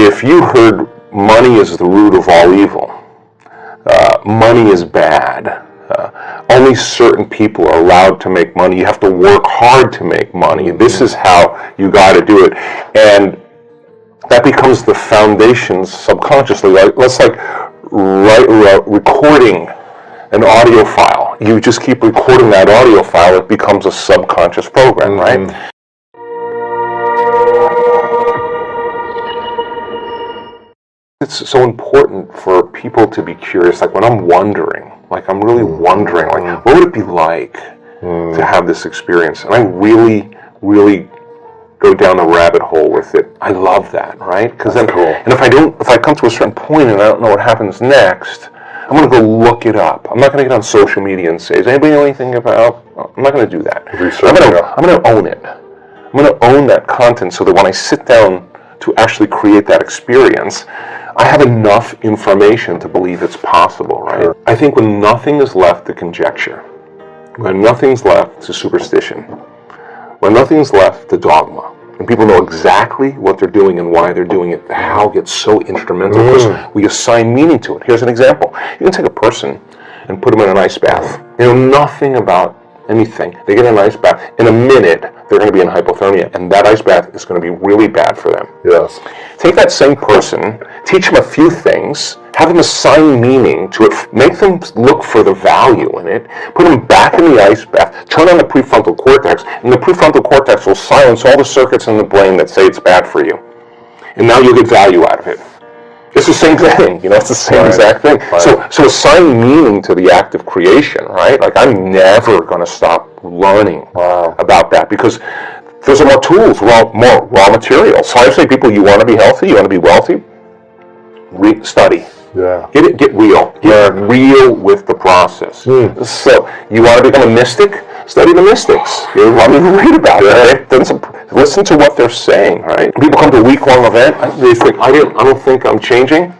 if you heard money is the root of all evil, money is bad, only certain people are allowed to make money, you have to work hard to make money, this is how you got to do it, and that becomes the foundation subconsciously. Let's recording an audio file. You just keep recording that audio file, it becomes a subconscious program, right? It's so important for people to be curious. Like when I'm wondering, like I'm really wondering, like what would it be like to have this experience? And I really, really go down the rabbit hole with it. I love that, right? Because then, and if I come to a certain point and I don't know what happens next, I'm going to go look it up. I'm not going to get on social media and say, does anybody know anything about? I'm not going to do that. I'm going to own it. I'm going to own that content so that when I sit down to actually create that experience, I have enough information to believe it's possible, right? Sure. I think when nothing is left to conjecture, when nothing's left to superstition, when nothing's left to dogma, and people know exactly what they're doing and why they're doing it, the how gets so instrumental because we assign meaning to it. Here's an example. You can take a person and put them in an ice bath. They know nothing about anything. They get in an ice bath. In a minute, they're going to be in hypothermia, and that ice bath is going to be really bad for them. Yes. Take that same person, teach them a few things, have them assign meaning to it, make them look for the value in it, put them back in the ice bath, turn on the prefrontal cortex, and the prefrontal cortex will silence all the circuits in the brain that say it's bad for you. And now you'll get value out of it. It's the same thing, it's the same exact thing. Right. So assign meaning to the act of creation, right? Like I'm never going to stop learning about that because there's more tools, more raw materials. So I say people, you want to be healthy, you want to be wealthy, study. Yeah. Get real. Get real with the process. So you want to become a mystic? Study the mystics. You want to read about it. Listen to what they're saying, right? People come to a week-long event, they think, I don't think I'm changing.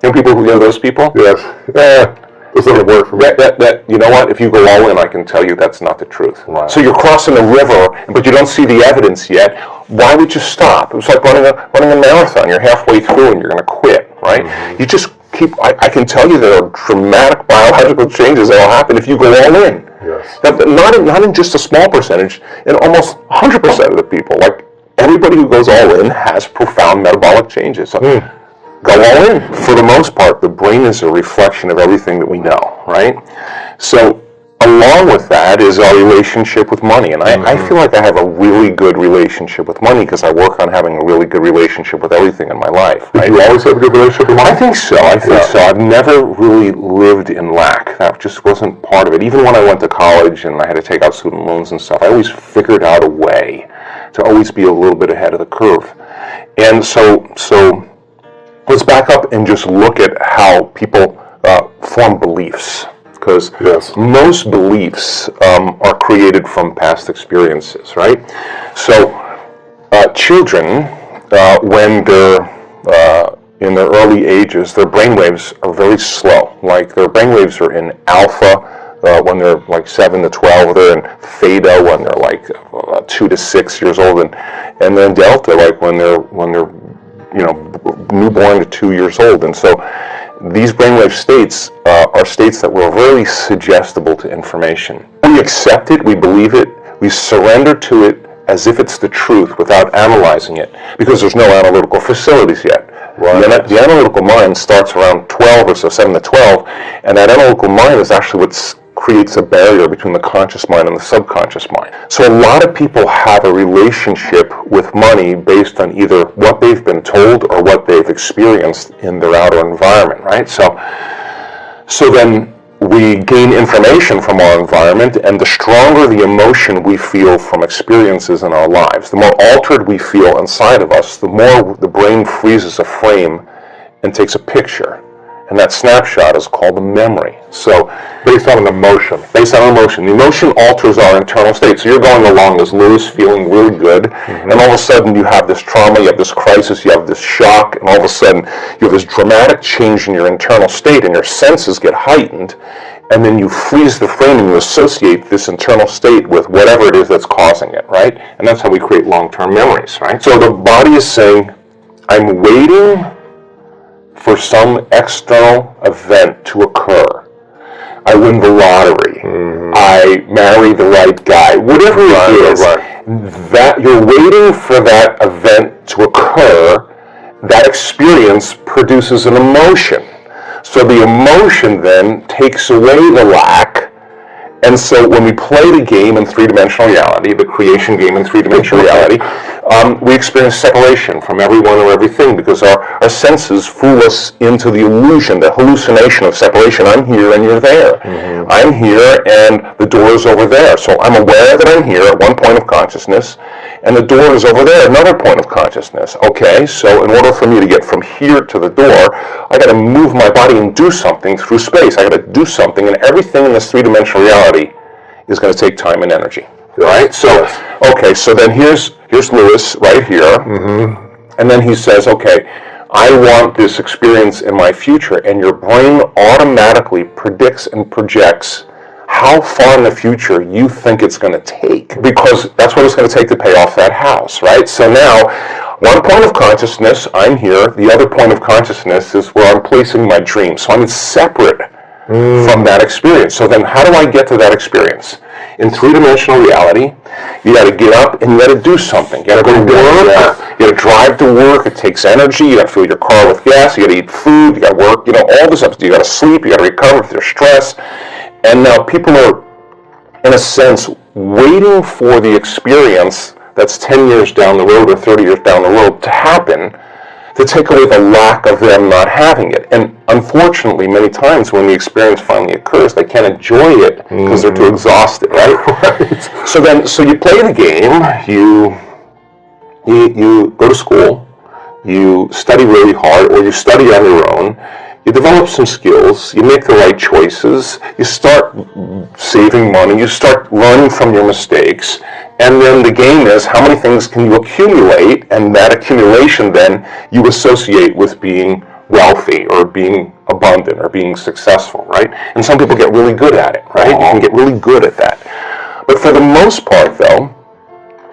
People who those people? Yes. This doesn't work for me. You know what? If you go all in, I can tell you that's not the truth. Right. So you're crossing a river, but you don't see the evidence yet. Why would you stop? It's like running a marathon. You're halfway through and you're going to quit, right? You just keep. I can tell you there are dramatic biological changes that will happen if you go all in. Yes. Not in just a small percentage, in almost 100% of the people. Like everybody who goes all in has profound metabolic changes. So, go all in. For the most part, the brain is a reflection of everything that we know, right? So along with that is our relationship with money. And I feel like I have a really good relationship with money because I work on having a really good relationship with everything in my life. Right? Did you always have a good relationship with money? I think so. I've never really lived in lack. That just wasn't part of it. Even when I went to college and I had to take out student loans and stuff, I always figured out a way to always be a little bit ahead of the curve. And so let's back up and just look at how people form beliefs. Because most beliefs are created from past experiences, right? So children, when they're in their early ages, their brainwaves are very slow. Like their brainwaves are in alpha when they're like 7 to 12, they're in theta when they're like 2 to 6 years old, and then delta like when they're newborn to 2 years old. And so these brainwave states are states that were very suggestible to information. We accept it, we believe it, we surrender to it as if it's the truth without analyzing it, because there's no analytical facilities yet. Right. The analytical mind starts around 12 or so, 7 to 12, and that analytical mind is actually what creates a barrier between the conscious mind and the subconscious mind. So a lot of people have a relationship with money based on either what they've been told or what they've experienced in their outer environment, right? So then we gain information from our environment, and the stronger the emotion we feel from experiences in our lives, the more altered we feel inside of us, the more the brain freezes a frame and takes a picture. And that snapshot is called a memory. So based on an emotion. Based on an emotion. The emotion alters our internal state. So you're going along as loose, feeling really good, and all of a sudden you have this trauma, you have this crisis, you have this shock, and all of a sudden you have this dramatic change in your internal state, and your senses get heightened, and then you freeze the frame and you associate this internal state with whatever it is that's causing it, right? And that's how we create long-term memories, right? So the body is saying, I'm waiting for some external event to occur. I win the lottery. I marry the right guy. Whatever it is, that you're waiting for that event to occur. That experience produces an emotion. So the emotion then takes away the lack. And so when we play the game in three-dimensional reality, the creation game in three-dimensional reality, we experience separation from everyone or everything because our senses fool us into the illusion, the hallucination of separation. I'm here and you're there. I'm here and the door is over there. So I'm aware that I'm here at one point of consciousness and the door is over there, another point of consciousness. Okay, so in order for me to get from here to the door, I got to move my body and do something through space. I got to do something, and everything in this three-dimensional reality is going to take time and energy. Right? So, okay, so then here's Lewis right here, and then he says, okay, I want this experience in my future, and your brain automatically predicts and projects how far in the future you think it's going to take, because that's what it's going to take to pay off that house, right? So now, one point of consciousness, I'm here. The other point of consciousness is where I'm placing my dream. So I'm separate from that experience. So then how do I get to that experience? In three-dimensional reality, you got to get up and you got to do something. You got to go to work. You got to drive to work. It takes energy. You got to fill your car with gas. You got to eat food. You got to work. All this stuff. You got to sleep. You got to recover if there's stress. And now people are, in a sense, waiting for the experience that's 10 years down the road or 30 years down the road to happen, to take away the lack of them not having it. And unfortunately, many times when the experience finally occurs, they can't enjoy it because they're too exhausted, right? So you play the game, you go to school, you study really hard, or you study on your own, you develop some skills, you make the right choices, you start saving money, you start learning from your mistakes, and then the game is how many things can you accumulate, and that accumulation then you associate with being wealthy or being abundant or being successful, right? And some people get really good at it, right? You can get really good at that. But for the most part, though,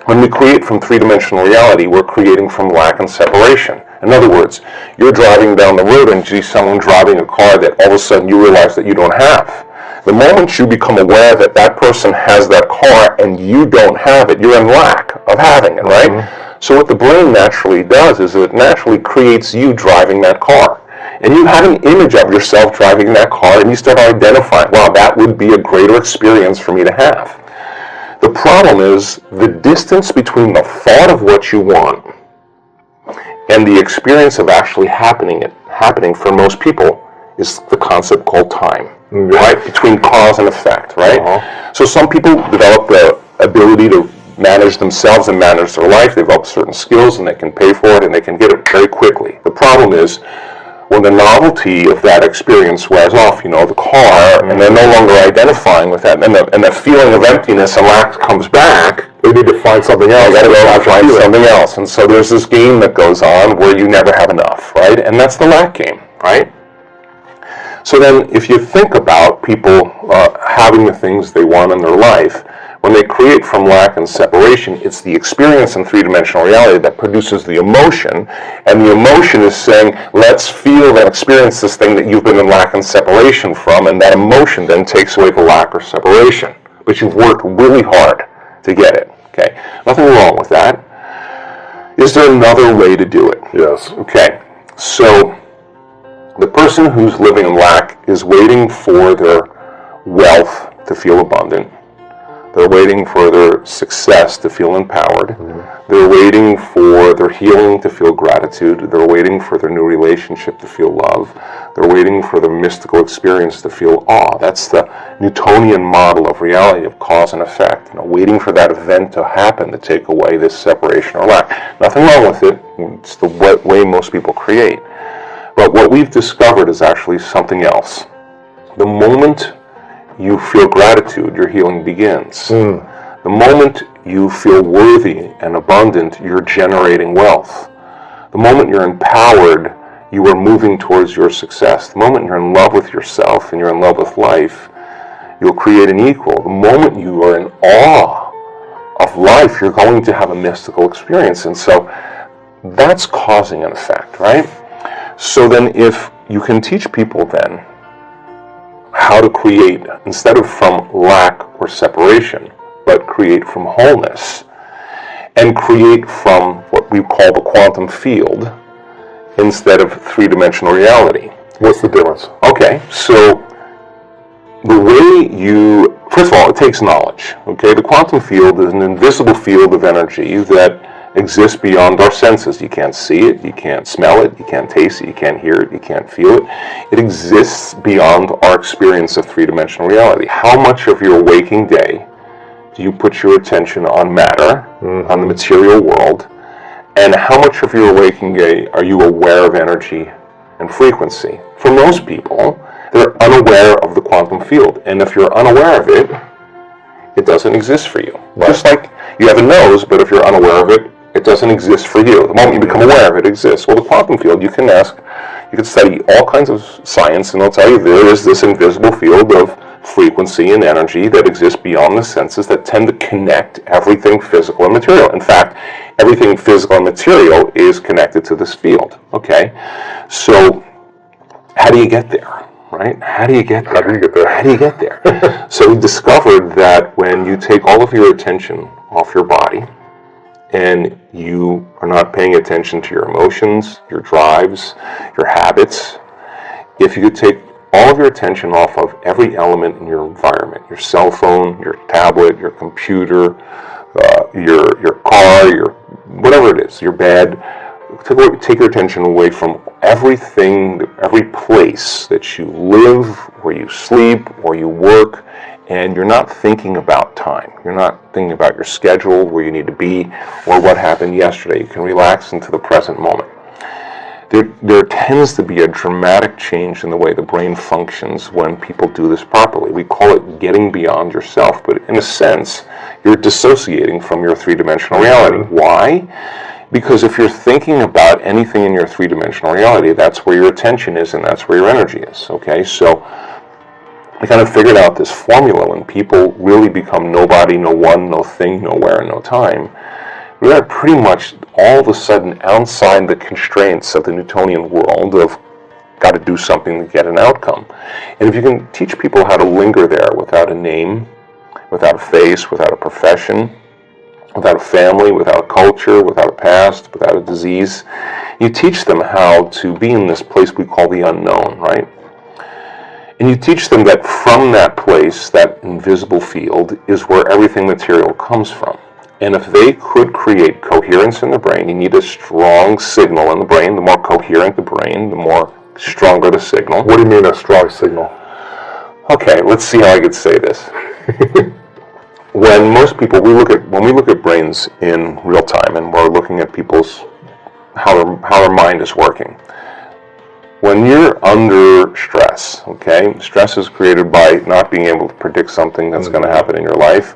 when we create from three-dimensional reality, we're creating from lack and separation. In other words, you're driving down the road and you see someone driving a car that all of a sudden you realize that you don't have. The moment you become aware that that person has that car and you don't have it, you're in lack of having it, right? So what the brain naturally does is it naturally creates you driving that car. And you have an image of yourself driving that car and you start identifying, wow, that would be a greater experience for me to have. The problem is the distance between the thought of what you want and the experience of actually happening for most people is the concept called time, right? Between cause and effect, right? So some people develop the ability to manage themselves and manage their life. They develop certain skills and they can pay for it and they can get it very quickly. The problem is when the novelty of that experience wears off, the car, and they're no longer identifying with that, and the feeling of emptiness and lack comes back, they need to find something else. They got to go and find something else. And so there's this game that goes on where you never have enough, right? And that's the lack game, right? So then if you think about people having the things they want in their life, when they create from lack and separation, it's the experience in three-dimensional reality that produces the emotion, and the emotion is saying, let's feel and experience this thing that you've been in lack and separation from, and that emotion then takes away the lack or separation. But you've worked really hard to get it, okay? Nothing wrong with that. Is there another way to do it? Yes. Okay, so the person who's living in lack is waiting for their wealth to feel abundant. They're waiting for their success to feel empowered. They're waiting for their healing to feel gratitude. They're waiting for their new relationship to feel love. They're waiting for the mystical experience to feel awe. That's the Newtonian model of reality, of cause and effect. Waiting for that event to happen to take away this separation or lack. Nothing wrong with it. It's the way most people create. But what we've discovered is actually something else. The moment you feel gratitude, your healing begins. The moment you feel worthy and abundant, you're generating wealth. The moment you're empowered, you are moving towards your success. The moment you're in love with yourself and you're in love with life, you'll create an equal. The moment you are in awe of life, you're going to have a mystical experience. And so That's causing an effect, right? So then if you can teach people then how to create, instead of from lack or separation, but create from wholeness, and create from what we call the quantum field instead of three-dimensional reality. What's the difference? Okay, so the way you, first of all, it takes knowledge. Okay, the quantum field is an invisible field of energy that exists beyond our senses. You can't see it, you can't smell it, you can't taste it, you can't hear it, you can't feel it. It exists beyond our experience of three-dimensional reality. How much of your waking day do you put your attention on matter, on the material world, and how much of your waking day are you aware of energy and frequency? For most people, they're unaware of the quantum field, and if you're unaware of it, it doesn't exist for you. Right. Just like you have a nose, but if you're unaware of it, it doesn't exist for you. The moment you become aware of it, it exists. Well, the quantum field, you can study all kinds of science, and they'll tell you there is this invisible field of frequency and energy that exists beyond the senses that tend to connect everything physical and material. In fact, everything physical and material is connected to this field. Okay, so how do you get there? Right? How do you get there? How do you get there? So we discovered that when you take all of your attention off your body and you are not paying attention to your emotions, your drives, your habits, if you could take all of your attention off of every element in your environment, your cell phone, your tablet, your computer, your car, your whatever it is, your bed, take your attention away from everything, every place that you live, where you sleep, where you work, and you're not thinking about time. You're not thinking about your schedule, where you need to be, or what happened yesterday. You can relax into the present moment. There tends to be a dramatic change in the way the brain functions when people do this properly. We call it getting beyond yourself, but in a sense, you're dissociating from your three-dimensional reality. Why? Because if you're thinking about anything in your three-dimensional reality, that's where your attention is and that's where your energy is. Okay, so I kind of figured out this formula when people really become nobody, no one, no thing, nowhere, no time. We're pretty much all of a sudden outside the constraints of the Newtonian world of got to do something to get an outcome. And if you can teach people how to linger there without a name, without a face, without a profession, without a family, without a culture, without a past, without a disease, you teach them how to be in this place we call the unknown, right? And you teach them that from that place, that invisible field, is where everything material comes from. And if they could create coherence in the brain, you need a strong signal in the brain. The more coherent the brain, the more stronger the signal. What do you mean a strong signal? Okay, let's see how I could say this. When most people, when we look at brains in real time, and we're looking at people's how their mind is working. When you're under stress, okay, stress is created by not being able to predict something that's going to happen in your life.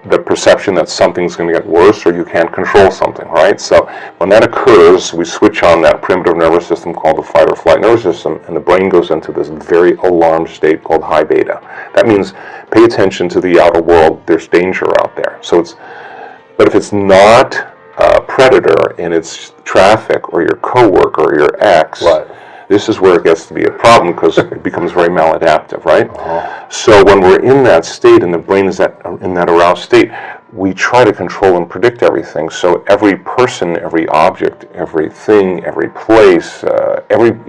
The perception that something's going to get worse or you can't control something, right? So when that occurs, we switch on that primitive nervous system called the fight or flight nervous system, and the brain goes into this very alarmed state called high beta. That means pay attention to the outer world. There's danger out there. But if it's not a predator and it's traffic or your coworker or your ex, right, this is where it gets to be a problem because it becomes very maladaptive, right? So when we're in that state and the brain is in that aroused state, we try to control and predict everything. So every person, every object, everything, every place,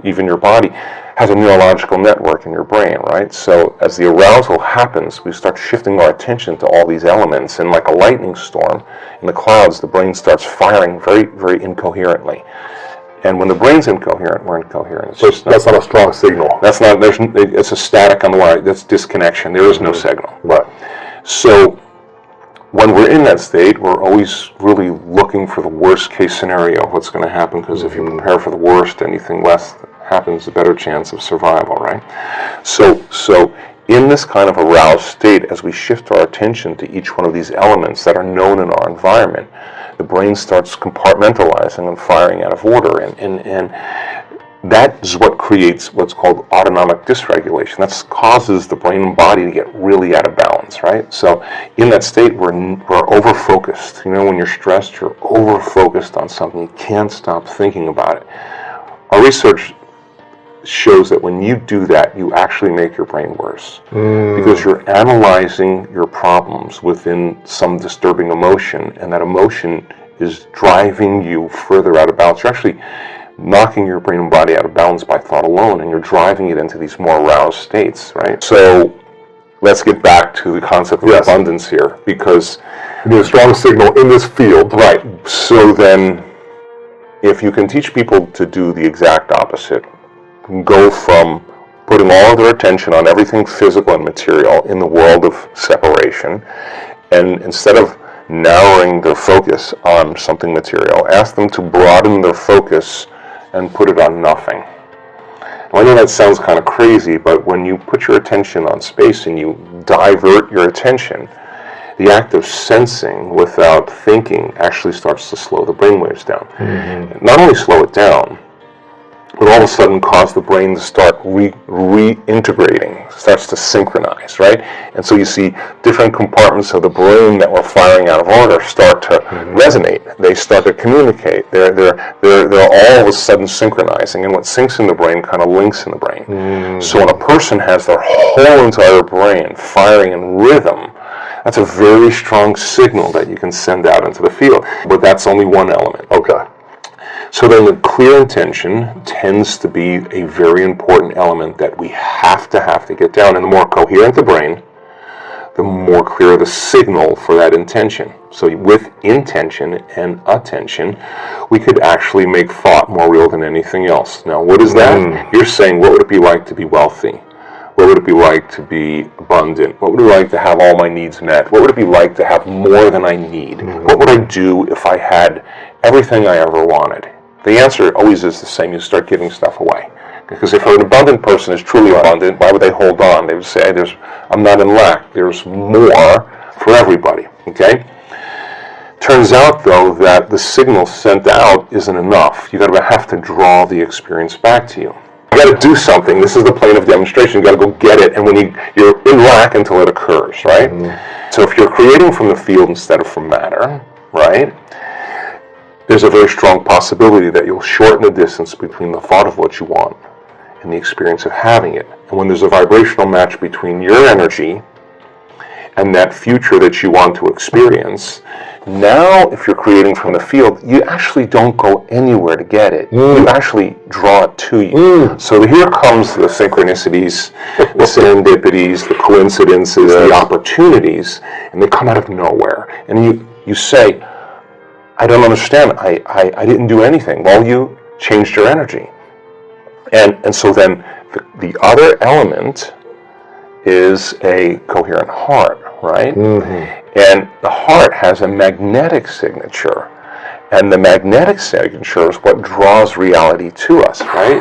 even your body has a neurological network in your brain, right? So as the arousal happens, we start shifting our attention to all these elements, and like a lightning storm in the clouds, the brain starts firing very, very incoherently. And when the brain's incoherent, we're incoherent. So that's not a strong signal. It's a static on the wire. That's disconnection. There is no signal. Right. So when we're in that state, we're always really looking for the worst case scenario of what's going to happen, because if you prepare for the worst, anything less happens, a better chance of survival, right? So in this kind of aroused state, as we shift our attention to each one of these elements that are known in our environment, the brain starts compartmentalizing and firing out of order. And that is what creates what's called autonomic dysregulation. That causes the brain and body to get really out of balance, right? So in that state, we're over-focused. You know, when you're stressed, you're over-focused on something. You can't stop thinking about it. Our research shows that when you do that, you actually make your brain worse because you're analyzing your problems within some disturbing emotion, and that emotion is driving you further out of balance. You're actually knocking your brain and body out of balance by thought alone, and you're driving it into these more aroused states, right? So let's get back to the concept of abundance here, because you need a strong signal in this field. Right. So then, if you can teach people to do the exact opposite, go from putting all of their attention on everything physical and material in the world of separation, and instead of narrowing their focus on something material, ask them to broaden their focus and put it on nothing. Well, I know that sounds kind of crazy, but when you put your attention on space and you divert your attention, the act of sensing without thinking actually starts to slow the brainwaves down. Not only slow it down, but all of a sudden cause the brain to start reintegrating, starts to synchronize, right? And so you see different compartments of the brain that were firing out of order start to resonate. They start to communicate. They're all of a sudden synchronizing, and what syncs in the brain kind of links in the brain. So when a person has their whole entire brain firing in rhythm, that's a very strong signal that you can send out into the field. But that's only one element. Okay. So then the clear intention tends to be a very important element that we have to get down. And the more coherent the brain, the more clear the signal for that intention. So with intention and attention, we could actually make thought more real than anything else. Now, what is that? You're saying, what would it be like to be wealthy? What would it be like to be abundant? What would it be like to have all my needs met? What would it be like to have more than I need? What would I do if I had everything I ever wanted? The answer always is the same. You start giving stuff away. Because if an abundant person is truly abundant, why would they hold on? They would say, I'm not in lack. There's more for everybody. Okay? Turns out, though, that the signal sent out isn't enough. You're going to have to draw the experience back to you. You got to do something. This is the plane of demonstration. You got to go get it, and when you're in lack until it occurs, right? So if you're creating from the field instead of from matter, right? There's a very strong possibility that you'll shorten the distance between the thought of what you want and the experience of having it. And when there's a vibrational match between your energy and that future that you want to experience, now if you're creating from the field, you actually don't go anywhere to get it. You actually draw it to you. So here comes the synchronicities, the serendipities, the coincidences, the opportunities, and they come out of nowhere. And you say, I don't understand. I didn't do anything. Well, you changed your energy. And so then the other element is a coherent heart, right? And the heart has a magnetic signature. And the magnetic signature is what draws reality to us, right?